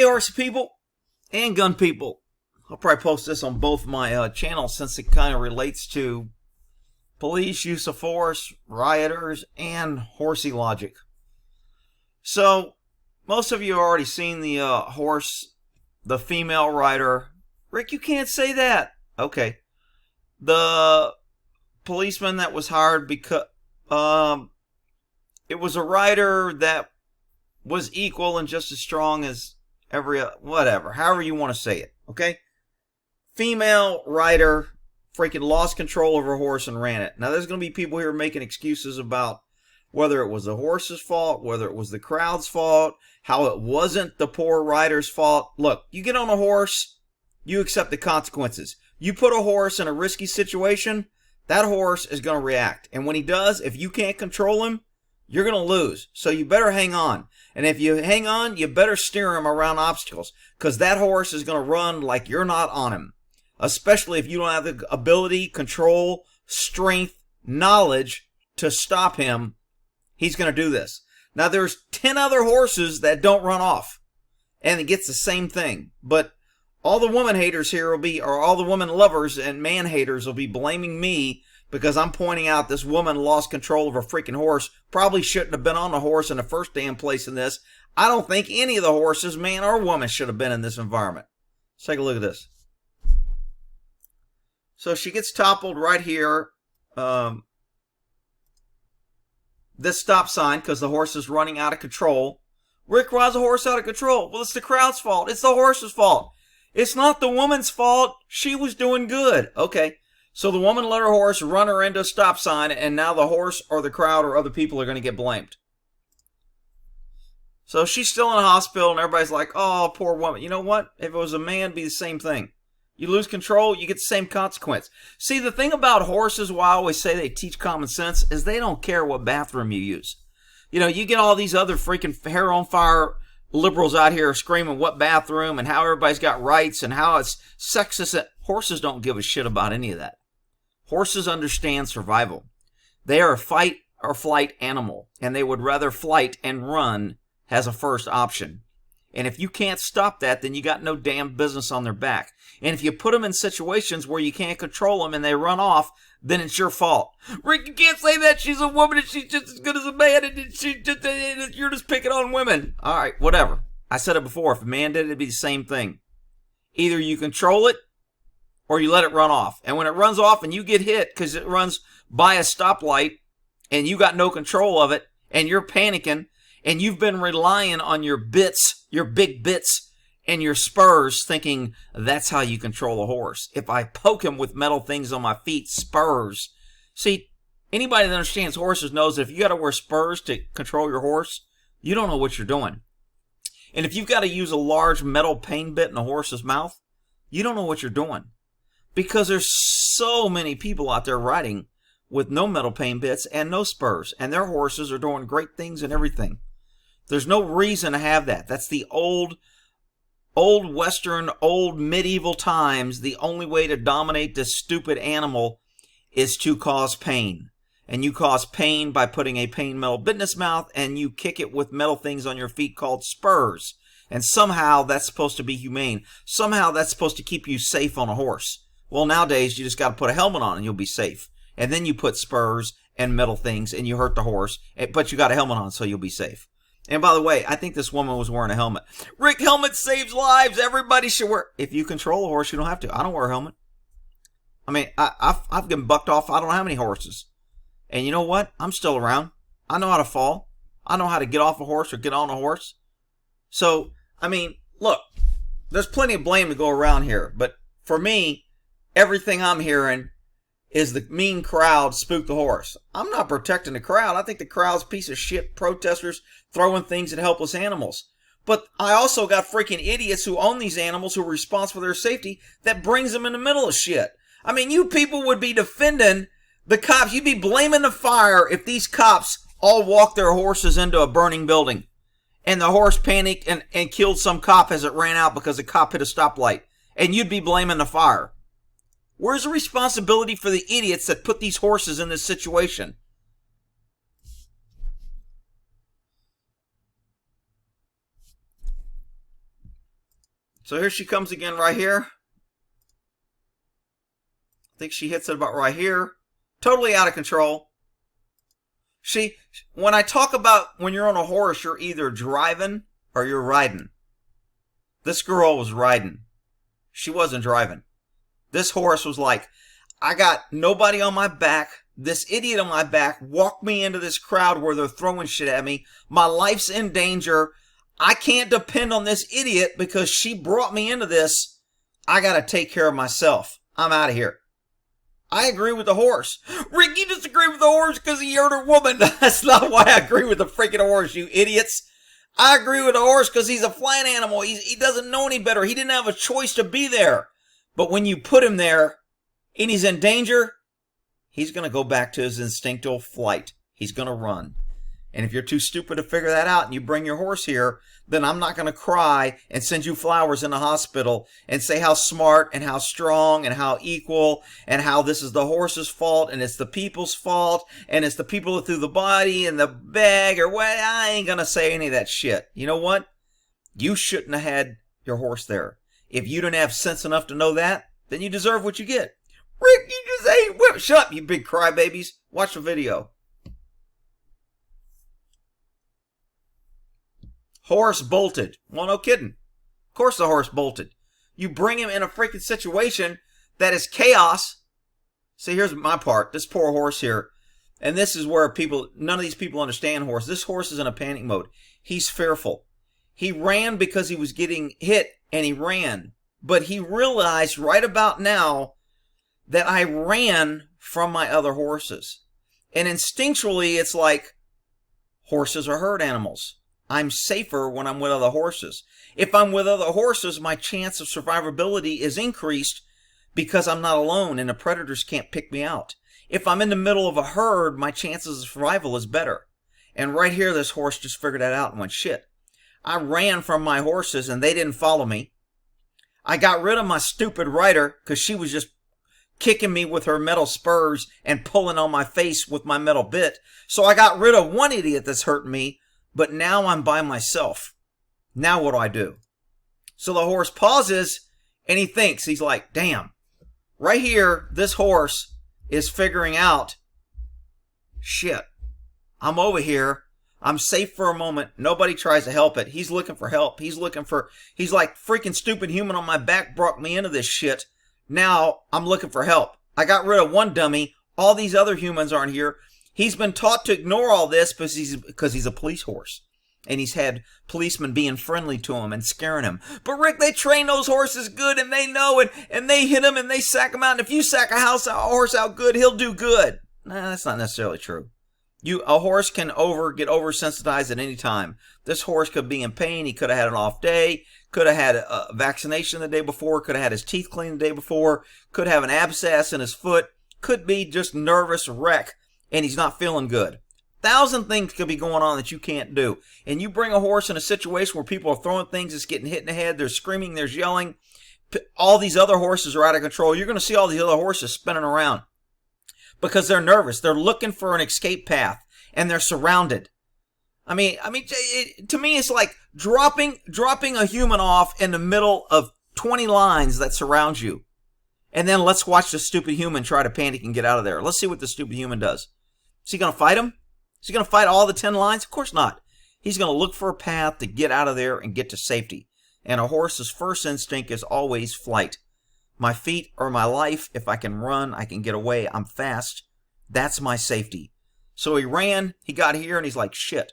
Hey, horse people and gun people. I'll probably post this on both my channels since it kind of relates to police use of force, rioters, and horsey logic. So, most of you have already seen the horse, the female rider. Rick, you can't say that. Okay. The policeman that was hired because it was a rider that was equal and just as strong as every whatever, however you want to say it, okay? Female rider freaking lost control of her horse and ran it. Now, there's going to be people here making excuses about whether it was the horse's fault, whether it was the crowd's fault, how it wasn't the poor rider's fault. Look, you get on a horse, you accept the consequences. You put a horse in a risky situation, that horse is going to react. And when he does, if you can't control him, you're going to lose. So you better hang on. And if you hang on, you better steer him around obstacles, because that horse is going to run like you're not on him. Especially if you don't have the ability, control, strength, knowledge to stop him, he's going to do this. Now, there's 10 other horses that don't run off, and it gets the same thing. But all the woman haters here will be, or all the woman lovers and man haters will be blaming me because I'm pointing out this woman lost control of her freaking horse. Probably shouldn't have been on the horse in the first damn place in this. I don't think any of the horses, man or woman, should have been in this environment. Let's take a look at this. So she gets toppled right here. This stop sign, because the horse is running out of control. Rick, why is the horse out of control? Well, it's the crowd's fault. It's the horse's fault. It's not the woman's fault. She was doing good. Okay. So the woman let her horse run her into a stop sign, and now the horse or the crowd or other people are going to get blamed. So she's still in a hospital, and everybody's like, oh, poor woman. You know what? If it was a man, it'd be the same thing. You lose control, you get the same consequence. See, the thing about horses, why I always say they teach common sense, is they don't care what bathroom you use. You know, you get all these other freaking hair on fire liberals out here screaming what bathroom and how everybody's got rights and how it's sexist. Horses don't give a shit about any of that. Horses understand survival. They are a fight or flight animal, and they would rather flight and run as a first option. And if you can't stop that, then you got no damn business on their back. And if you put them in situations where you can't control them and they run off, then it's your fault. Rick, you can't say that. She's a woman and she's just as good as a man, and you're just picking on women. All right, whatever. I said it before. If a man did it, it'd be the same thing. Either you control it or you let it run off. And when it runs off and you get hit because it runs by a stoplight and you got no control of it and you're panicking and you've been relying on your bits, your big bits, and your spurs, thinking that's how you control a horse. If I poke him with metal things on my feet, spurs. See, anybody that understands horses knows that if you got to wear spurs to control your horse, you don't know what you're doing. And if you've got to use a large metal pain bit in a horse's mouth, you don't know what you're doing. Because there's so many people out there riding with no metal pain bits and no spurs, and their horses are doing great things and everything. There's no reason to have that. That's the old Western, old medieval times. The only way to dominate this stupid animal is to cause pain. And you cause pain by putting a pain metal bit in its mouth, and you kick it with metal things on your feet called spurs. And somehow that's supposed to be humane. Somehow that's supposed to keep you safe on a horse. Well, nowadays you just got to put a helmet on and you'll be safe. And then you put spurs and metal things and you hurt the horse, but you got a helmet on so you'll be safe. And by the way, I think this woman was wearing a helmet. Rick, helmet saves lives. Everybody should wear. If you control a horse, you don't have to. I don't wear a helmet. I mean, I've been bucked off. I don't know how many horses. And you know what? I'm still around. I know how to fall. I know how to get off a horse or get on a horse. So, I mean, look, there's plenty of blame to go around here. But for me, everything I'm hearing is the mean crowd spooked the horse. I'm not protecting the crowd. I think the crowd's a piece of shit protesters throwing things at helpless animals. But I also got freaking idiots who own these animals who are responsible for their safety that brings them in the middle of shit. I mean, you people would be defending the cops. You'd be blaming the fire if these cops all walked their horses into a burning building and the horse panicked and killed some cop as it ran out because the cop hit a stoplight. And you'd be blaming the fire. Where's the responsibility for the idiots that put these horses in this situation? So here she comes again right here. I think she hits it about right here. Totally out of control. When I talk about when you're on a horse, you're either driving or you're riding. This girl was riding. She wasn't driving. This horse was like, I got nobody on my back. This idiot on my back walked me into this crowd where they're throwing shit at me. My life's in danger. I can't depend on this idiot because she brought me into this. I got to take care of myself. I'm out of here. I agree with the horse. Rick, you disagree with the horse because he hurt a woman. That's not why I agree with the freaking horse, you idiots. I agree with the horse because he's a flying animal. He doesn't know any better. He didn't have a choice to be there. But when you put him there and he's in danger, he's going to go back to his instinctual flight. He's going to run. And if you're too stupid to figure that out and you bring your horse here, then I'm not going to cry and send you flowers in the hospital and say how smart and how strong and how equal and how this is the horse's fault and it's the people's fault and it's the people that threw the body in the bag or what. I ain't going to say any of that shit. You know what? You shouldn't have had your horse there. If you didn't have sense enough to know that, then you deserve what you get. Rick, you just ain't. Shut up, you big crybabies. Watch the video. Horse bolted. Well, no kidding. Of course the horse bolted. You bring him in a freaking situation that is chaos. See, here's my part. This poor horse here. And this is where none of these people understand horse. This horse is in a panic mode. He's fearful. He ran because he was getting hit, and he ran. But he realized right about now that I ran from my other horses. And instinctually, it's like horses are herd animals. I'm safer when I'm with other horses. If I'm with other horses, my chance of survivability is increased because I'm not alone and the predators can't pick me out. If I'm in the middle of a herd, my chances of survival is better. And right here, this horse just figured that out and went, shit. I ran from my horses and they didn't follow me. I got rid of my stupid rider because she was just kicking me with her metal spurs and pulling on my face with my metal bit. So I got rid of one idiot that's hurting me. But now I'm by myself. Now what do I do? So the horse pauses and he thinks, he's like, damn, right here, this horse is figuring out, shit, I'm over here. I'm safe for a moment. Nobody tries to help it. He's looking for help. He's like, freaking stupid human on my back brought me into this shit. Now I'm looking for help. I got rid of one dummy. All these other humans aren't here. He's been taught to ignore all this because he's a police horse. And he's had policemen being friendly to him and scaring him. But Rick, they train those horses good and they know it. And they hit him and they sack him out. And if you sack a horse out good, he'll do good. Nah, that's not necessarily true. A horse can get oversensitized at any time. This horse could be in pain. He could have had an off day. Could have had a vaccination the day before. Could have had his teeth cleaned the day before. Could have an abscess in his foot. Could be just nervous wreck. And he's not feeling good. 1,000 things could be going on that you can't do. And you bring a horse in a situation where people are throwing things, it's getting hit in the head, they're screaming, they're yelling. All these other horses are out of control. You're going to see all these other horses spinning around because they're nervous. They're looking for an escape path, and they're surrounded. I mean, to me, it's like dropping a human off in the middle of 20 lines that surround you. And then let's watch the stupid human try to panic and get out of there. Let's see what the stupid human does. Is he going to fight him? Is he going to fight all the 10 lines? Of course not. He's going to look for a path to get out of there and get to safety. And a horse's first instinct is always flight. My feet are my life. If I can run, I can get away. I'm fast. That's my safety. So he ran, he got here, and he's like, shit.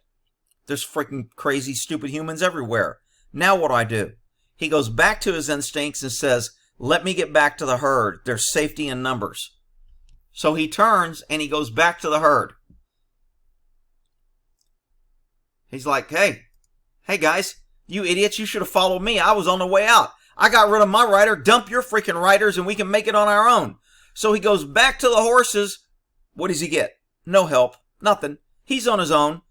There's freaking crazy, stupid humans everywhere. Now what do? He goes back to his instincts and says, let me get back to the herd. There's safety in numbers. So he turns and he goes back to the herd. He's like, hey guys, you idiots, you should have followed me. I was on the way out. I got rid of my rider. Dump your freaking riders and we can make it on our own. So he goes back to the horses. What does he get? No help. Nothing. He's on his own.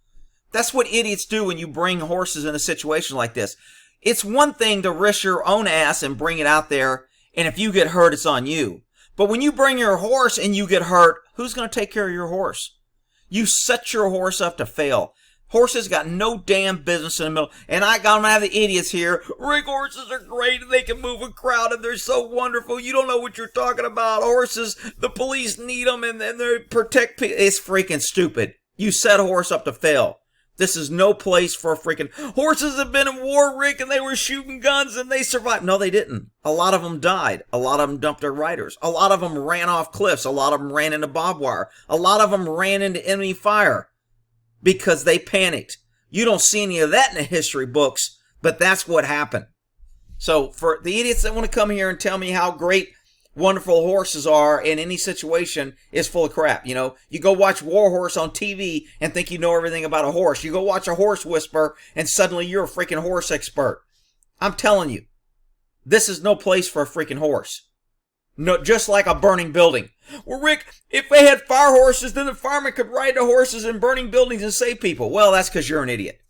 That's what idiots do when you bring horses in a situation like this. It's one thing to risk your own ass and bring it out there, and if you get hurt, it's on you. But when you bring your horse and you get hurt, who's going to take care of your horse? You set your horse up to fail. Horses got no damn business in the middle. And I'm going to have the idiots here. Rick, horses are great and they can move a crowd and they're so wonderful. You don't know what you're talking about. Horses, the police need them and they protect people. It's freaking stupid. You set a horse up to fail. This is no place for a freaking... Horses have been in war, Rick, and they were shooting guns and they survived. No, they didn't. A lot of them died. A lot of them dumped their riders. A lot of them ran off cliffs. A lot of them ran into barbed wire. A lot of them ran into enemy fire because they panicked. You don't see any of that in the history books, but that's what happened. So for the idiots that want to come here and tell me how great, wonderful horses are in any situation is full of crap. You know, you go watch War Horse on TV and think you know everything about a horse. You go watch a horse whisper and suddenly you're a freaking horse expert. I'm telling you, this is no place for a freaking horse. No, just like a burning building. Well, Rick, if they had fire horses, then the firemen could ride the horses in burning buildings and save people. Well, that's because you're an idiot.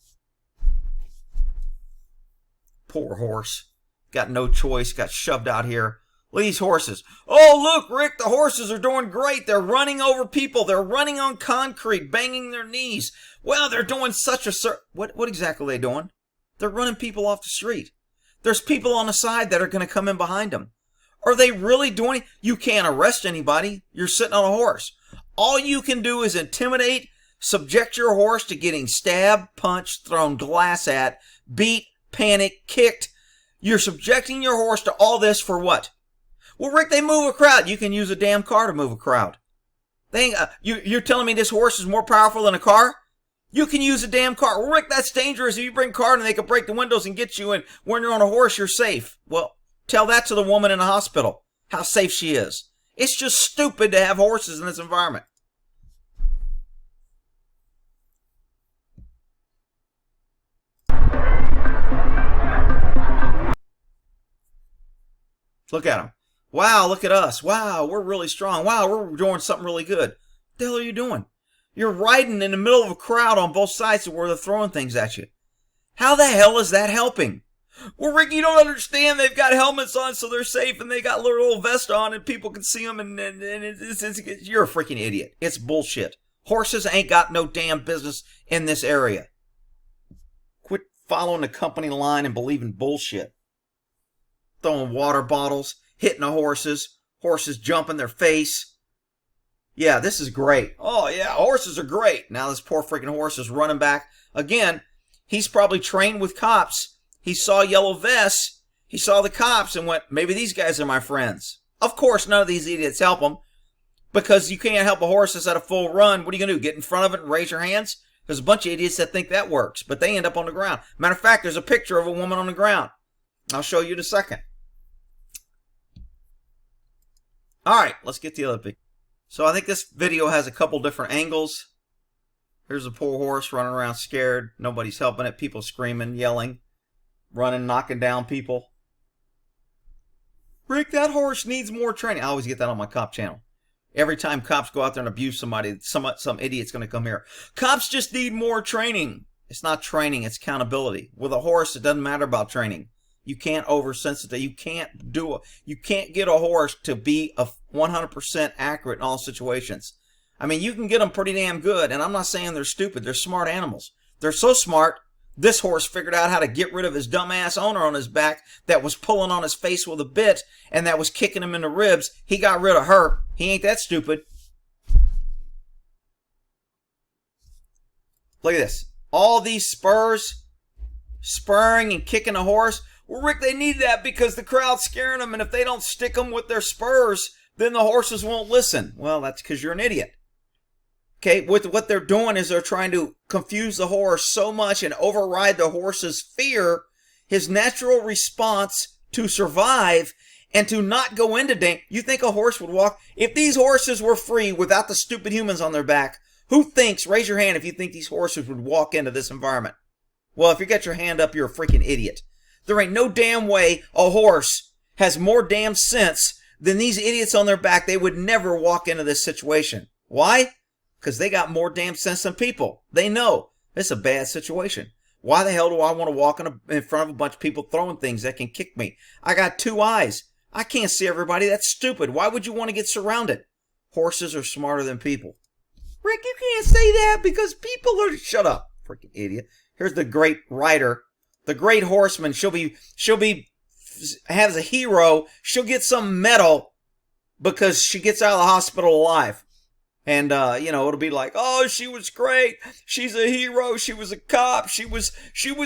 Poor horse. Got no choice. Got shoved out here. Look at these horses. Oh, look, Rick, the horses are doing great. They're running over people. They're running on concrete, banging their knees. Well, they're doing such a... What exactly are they doing? They're running people off the street. There's people on the side that are going to come in behind them. Are they really doing... You can't arrest anybody. You're sitting on a horse. All you can do is intimidate, subject your horse to getting stabbed, punched, thrown glass at, beat, panicked, kicked. You're subjecting your horse to all this for what? Well, Rick, they move a crowd. You can use a damn car to move a crowd. You're telling me this horse is more powerful than a car? You can use a damn car. Well, Rick, that's dangerous. If you bring a car and they can break the windows and get you, and when you're on a horse, you're safe. Well, tell that to the woman in the hospital, how safe she is. It's just stupid to have horses in this environment. Look at them. Wow, look at us. Wow, we're really strong. Wow, we're doing something really good. What the hell are you doing? You're riding in the middle of a crowd on both sides where they're throwing things at you. How the hell is that helping? Well, Rick, you don't understand. They've got helmets on so they're safe and they got little vests on and people can see them and you're a freaking idiot. It's bullshit. Horses ain't got no damn business in this area. Quit following the company line and believing bullshit. Throwing water bottles. Hitting the horses jump in their face. Yeah, this is great. Oh, yeah, horses are great. Now this poor freaking horse is running back. Again, he's probably trained with cops. He saw yellow vests. He saw the cops and went, maybe these guys are my friends. Of course, none of these idiots help him because you can't help a horse that's at a full run. What are you going to do, get in front of it and raise your hands? There's a bunch of idiots that think that works, but they end up on the ground. Matter of fact, there's a picture of a woman on the ground. I'll show you in a second. All right, let's get the other picture. So I think this video has a couple different angles. Here's a poor horse running around scared. Nobody's helping it. People screaming, yelling, running, knocking down people. Rick, that horse needs more training. I always get that on my cop channel. Every time cops go out there and abuse somebody, some idiot's going to come here. Cops just need more training. It's not training, it's accountability. With a horse, it doesn't matter about training. You can't oversensitize. You can't get a horse to be 100% accurate in all situations. I mean, you can get them pretty damn good, and I'm not saying they're stupid. They're smart animals. They're so smart, this horse figured out how to get rid of his dumbass owner on his back that was pulling on his face with a bit and that was kicking him in the ribs. He got rid of her. He ain't that stupid. Look at this. All these spurs, spurring and kicking the horse. Well, Rick, they need that because the crowd's scaring them, and if they don't stick them with their spurs, then the horses won't listen. Well, that's because you're an idiot. Okay, what they're doing is they're trying to confuse the horse so much and override the horse's fear, his natural response to survive and to not go into danger. You think a horse would walk? If these horses were free without the stupid humans on their back, who thinks, raise your hand if you think these horses would walk into this environment? Well, if you got your hand up, you're a freaking idiot. There ain't no damn way a horse has more damn sense than these idiots on their back. They would never walk into this situation. Why? Because they got more damn sense than people. They know it's a bad situation. Why the hell do I want to walk in front of a bunch of people throwing things that can kick me? I got 2 eyes. I can't see everybody. That's stupid. Why would you want to get surrounded? Horses are smarter than people. Rick, you can't say that because people are... Shut up. Freaking idiot. Here's the great rider, the great horseman. She'll be has a hero. She'll get some medal because she gets out of the hospital alive. And, it'll be like, oh, she was great. She's a hero. She was a cop. She was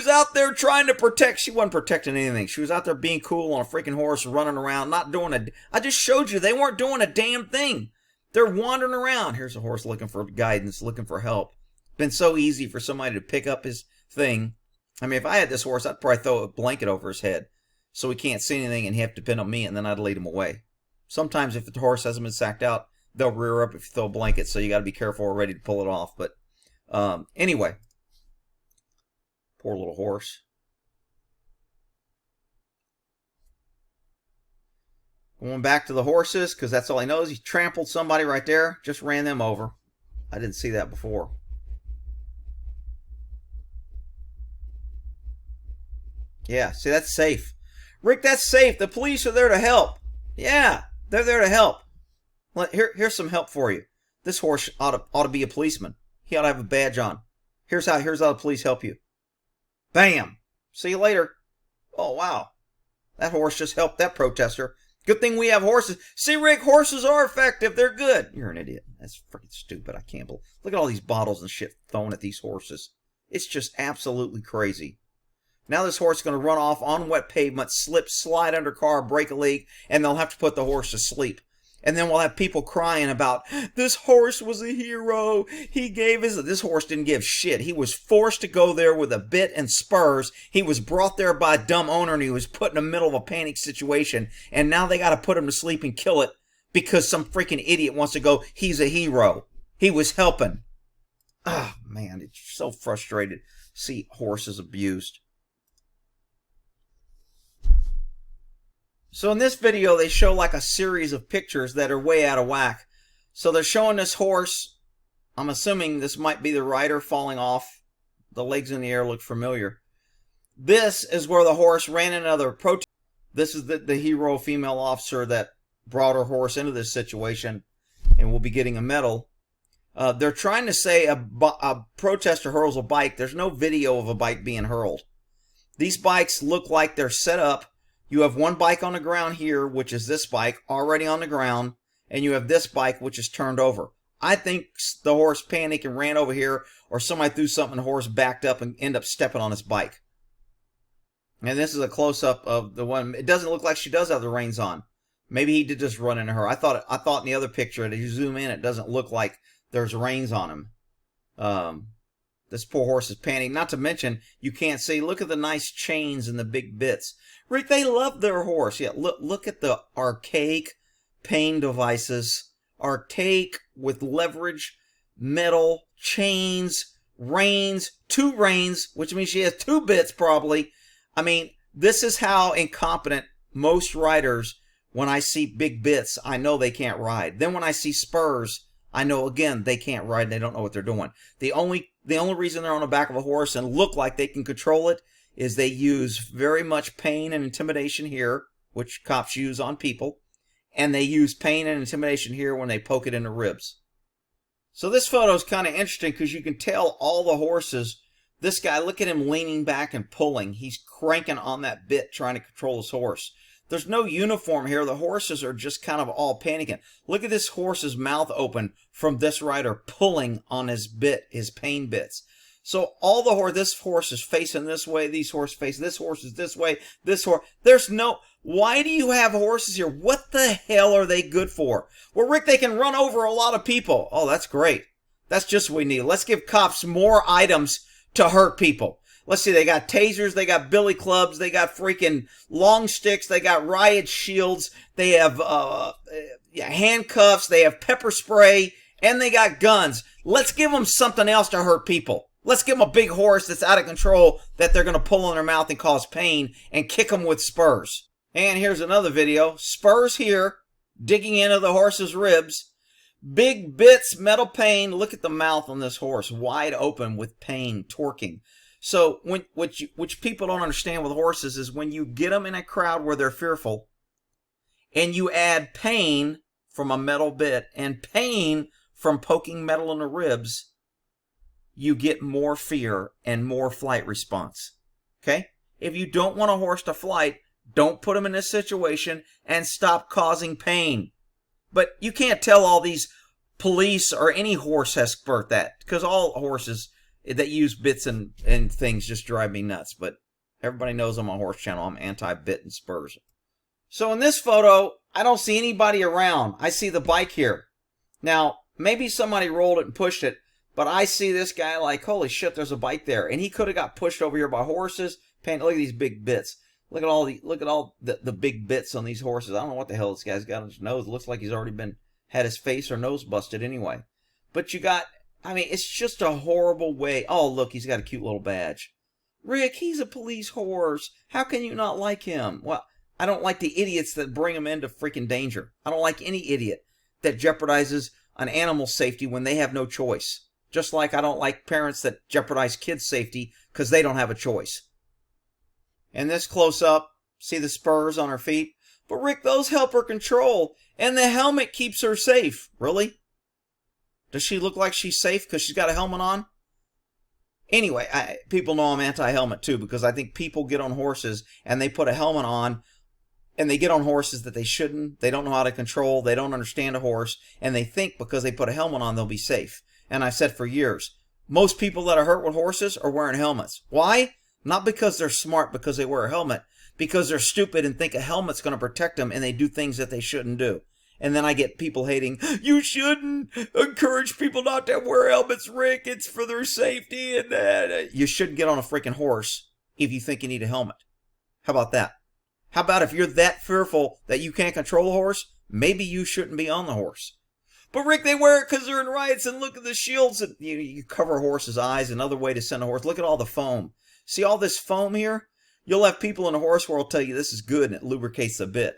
out there trying to protect. She wasn't protecting anything. She was out there being cool on a freaking horse, running around, not doing I just showed you, they weren't doing a damn thing. They're wandering around. Here's a horse looking for guidance, looking for help. Been so easy for somebody to pick up his thing. I mean, if I had this horse, I'd probably throw a blanket over his head so he can't see anything and he have to depend on me, and then I'd lead him away. Sometimes if the horse hasn't been sacked out, they'll rear up if you throw a blanket, so you got to be careful or ready to pull it off. But anyway, poor little horse. Going back to the horses, because that's all he knows. He trampled somebody right there, just ran them over. I didn't see that before. Yeah, see, that's safe. Rick, that's safe. The police are there to help. Yeah, they're there to help. Here's some help for you. This horse ought to be a policeman. He ought to have a badge on. Here's how the police help you. Bam! See you later. Oh, wow. That horse just helped that protester. Good thing we have horses. See, Rick, horses are effective. They're good. You're an idiot. That's freaking stupid. I can't believe. Look at all these bottles and shit thrown at these horses. It's just absolutely crazy. Now this horse is going to run off on wet pavement, slip, slide under car, break a leg, and they'll have to put the horse to sleep. And then we'll have people crying about, this horse was a hero. He gave this horse didn't give shit. He was forced to go there with a bit and spurs. He was brought there by a dumb owner, and he was put in the middle of a panic situation. And now they got to put him to sleep and kill it because some freaking idiot wants to go, he's a hero. He was helping. Oh, man, it's so frustrated to see horses abused. So in this video, they show like a series of pictures that are way out of whack. So they're showing this horse. I'm assuming this might be the rider falling off. The legs in the air look familiar. This is where the horse ran into another protest. This is the hero female officer that brought her horse into this situation and will be getting a medal. They're trying to say a protester hurls a bike. There's no video of a bike being hurled. These bikes look like they're set up. You have one bike on the ground here, which is this bike, already on the ground, and you have this bike, which is turned over. I think the horse panicked and ran over here, or somebody threw something, the horse backed up and ended up stepping on his bike. And this is a close-up of the one. It doesn't look like she does have the reins on. Maybe he did just run into her. I thought in the other picture, as you zoom in, it doesn't look like there's reins on him. This poor horse is panicking. Not to mention, you can't see. Look at the nice chains and the big bits. Rick, they love their horse. Yeah, look at the archaic pain devices. Archaic with leverage, metal, chains, reins, 2 reins, which means she has 2 bits probably. I mean, this is how incompetent most riders, when I see big bits, I know they can't ride. Then when I see spurs, I know, again, they can't ride and they don't know what they're doing. The only reason they're on the back of a horse and look like they can control it is they use very much pain and intimidation here, which cops use on people, and they use pain and intimidation here when they poke it in the ribs. So this photo is kind of interesting because you can tell all the horses. This guy, look at him leaning back and pulling. He's cranking on that bit trying to control his horse. There's no uniform here. The horses are just kind of all panicking. Look at this horse's mouth open from this rider pulling on his bit, his pain bits. So all the this horse is facing this way, these horses face, this horse is this way, this horse. There's no, why do you have horses here? What the hell are they good for? Well, Rick, they can run over a lot of people. Oh, that's great. That's just what we need. Let's give cops more items to hurt people. Let's see, they got tasers, they got billy clubs, they got freaking long sticks, they got riot shields, they have handcuffs, they have pepper spray, and they got guns. Let's give them something else to hurt people. Let's give them a big horse that's out of control that they're going to pull in their mouth and cause pain and kick them with spurs. And here's another video. Spurs here, digging into the horse's ribs. Big bits, metal pain. Look at the mouth on this horse, wide open with pain, torquing. So which people don't understand with horses is when you get them in a crowd where they're fearful and you add pain from a metal bit and pain from poking metal in the ribs, you get more fear and more flight response. Okay? If you don't want a horse to flight, don't put him in this situation and stop causing pain. But you can't tell all these police or any horse expert that, because all horses that use bits and things just drive me nuts. But everybody knows I'm on Horse Channel. I'm anti-bit and spurs. So in this photo, I don't see anybody around. I see the bike here. Now, maybe somebody rolled it and pushed it, but I see this guy like, holy shit, there's a bike there. And he could have got pushed over here by horses. Look at these big bits. Look at all the big bits on these horses. I don't know what the hell this guy's got on his nose. It looks like he's already had his face or nose busted anyway. But it's just a horrible way. Oh, look, he's got a cute little badge. Rick, he's a police horse. How can you not like him? Well, I don't like the idiots that bring him into freaking danger. I don't like any idiot that jeopardizes an animal's safety when they have no choice. Just like I don't like parents that jeopardize kids' safety because they don't have a choice. And this close-up, see the spurs on her feet? But Rick, those help her control, and the helmet keeps her safe. Really? Does she look like she's safe because she's got a helmet on? Anyway, people know I'm anti-helmet too, because I think people get on horses and they put a helmet on and they get on horses that they shouldn't. They don't know how to control. They don't understand a horse, and they think because they put a helmet on they'll be safe. And I've said for years, most people that are hurt with horses are wearing helmets. Why? Not because they're smart because they wear a helmet, because they're stupid and think a helmet's going to protect them and they do things that they shouldn't do. And then I get people hating, you shouldn't encourage people not to wear helmets, Rick. It's for their safety. And you shouldn't get on a freaking horse if you think you need a helmet. How about that? How about if you're that fearful that you can't control a horse, maybe you shouldn't be on the horse. But Rick, they wear it because they're in riots, and look at the shields. And you cover a horse's eyes, another way to send a horse. Look at all the foam. See all this foam here? You'll have people in the horse world tell you this is good and it lubricates a bit.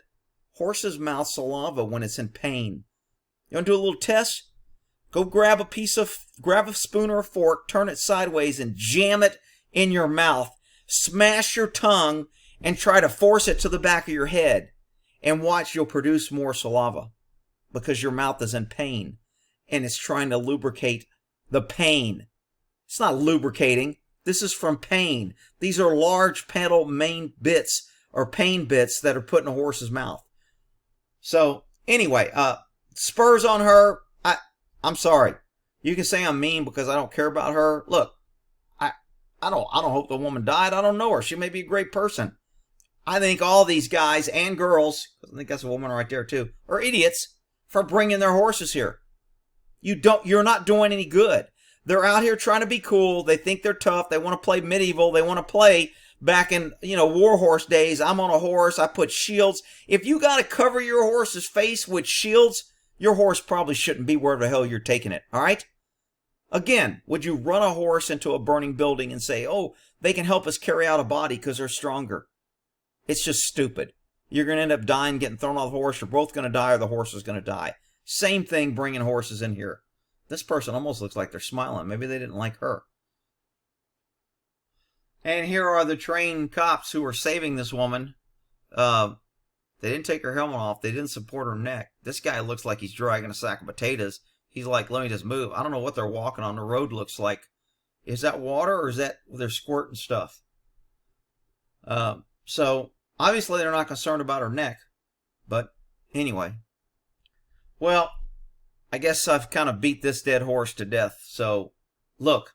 Horses mouth saliva when it's in pain. You want to do a little test? Go grab a spoon or a fork, turn it sideways and jam it in your mouth. Smash your tongue and try to force it to the back of your head. And watch, you'll produce more saliva because your mouth is in pain and it's trying to lubricate the pain. It's not lubricating. This is from pain. These are large pedal main bits or pain bits that are put in a horse's mouth. So anyway, spurs on her. I'm sorry. You can say I'm mean because I don't care about her. Look, I don't hope the woman died. I don't know her. She may be a great person. I think all these guys and girls, I think that's a woman right there too, are idiots for bringing their horses here. You're not doing any good. They're out here trying to be cool. They think they're tough. They want to play medieval. They want to play back in, war horse days. I'm on a horse. I put shields. If you got to cover your horse's face with shields, your horse probably shouldn't be where the hell you're taking it. All right? Again, would you run a horse into a burning building and say, oh, they can help us carry out a body because they're stronger? It's just stupid. You're going to end up dying, getting thrown off the horse. You're both going to die or the horse is going to die. Same thing bringing horses in here. This person almost looks like they're smiling. Maybe they didn't like her. And here are the trained cops who are saving this woman. They didn't take her helmet off. They didn't support her neck. This guy looks like he's dragging a sack of potatoes. He's like, let me just move. I don't know what they're walking on. The road looks like. Is that water or is that they're squirting stuff? So obviously they're not concerned about her neck. But anyway. Well, I guess I've kind of beat this dead horse to death. So, look.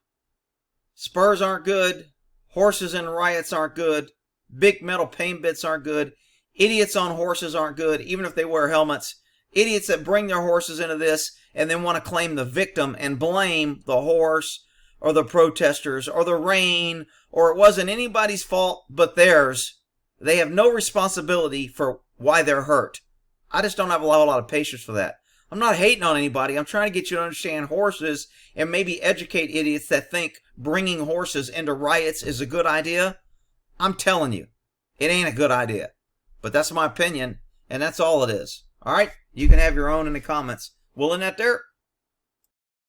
Spurs aren't good. Horses in riots aren't good. Big metal pain bits aren't good. Idiots on horses aren't good, even if they wear helmets. Idiots that bring their horses into this and then want to claim the victim and blame the horse or the protesters or the rain or it wasn't anybody's fault but theirs. They have no responsibility for why they're hurt. I just don't have a lot of patience for that. I'm not hating on anybody. I'm trying to get you to understand horses and maybe educate idiots that think bringing horses into riots is a good idea. I'm telling you, it ain't a good idea. But that's my opinion, and that's all it is. All right? You can have your own in the comments. We'll end that there.